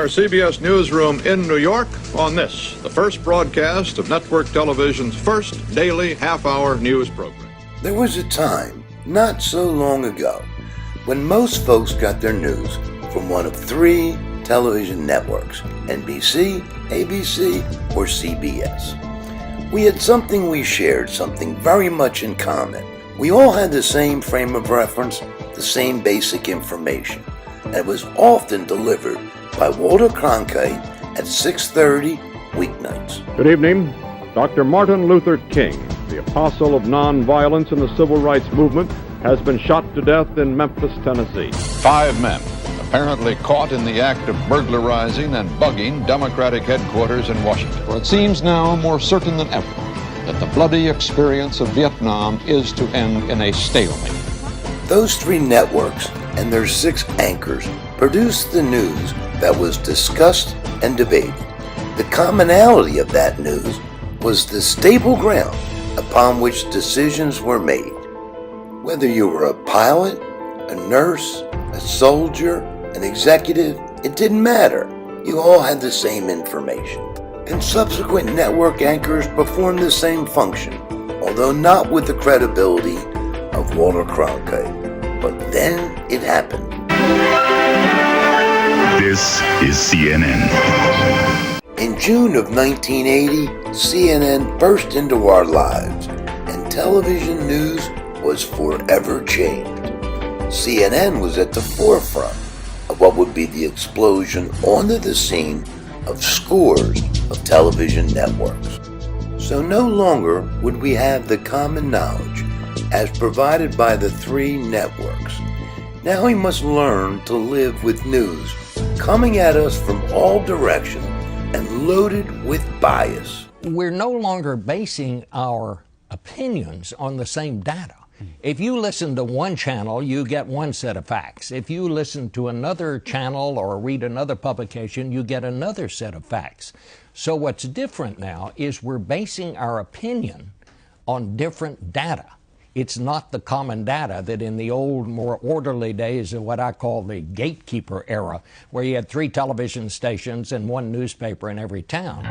CBS newsroom in New York on this, the first broadcast of network television's first daily half-hour news program. There was a time, not so long ago, when most folks got their news from one of three television networks, NBC, ABC, or CBS. We had something we shared, something very much in common. We all had the same frame of reference, the same basic information, and it was often delivered by Walter Cronkite at 6:30 weeknights. Good evening. Dr. Martin Luther King, the apostle of nonviolence in the civil rights movement, has been shot to death in Memphis, Tennessee. 5 men apparently caught in the act of burglarizing and bugging Democratic headquarters in Washington. For it seems now more certain than ever that the bloody experience of Vietnam is to end in a stalemate. Those three networks and their 6 anchors produced the news that was discussed and debated. The commonality of that news was the stable ground upon which decisions were made. Whether you were a pilot, a nurse, a soldier, an executive, it didn't matter. You all had the same information. And subsequent network anchors performed the same function, although not with the credibility of Walter Cronkite. But then it happened. This is CNN. In June of 1980, CNN burst into our lives, and television news was forever changed. CNN was at the forefront of what would be the explosion onto the scene of scores of television networks. So no longer would we have the common knowledge as provided by the 3 networks. Now we must learn to live with news coming at us from all directions and loaded with bias. We're no longer basing our opinions on the same data. If you listen to one channel, you get one set of facts. If you listen to another channel or read another publication, you get another set of facts. So what's different now is we're basing our opinion on different data. It's not the common data that in the old, more orderly days of what I call the gatekeeper era, where you had 3 television stations and 1 newspaper in every town.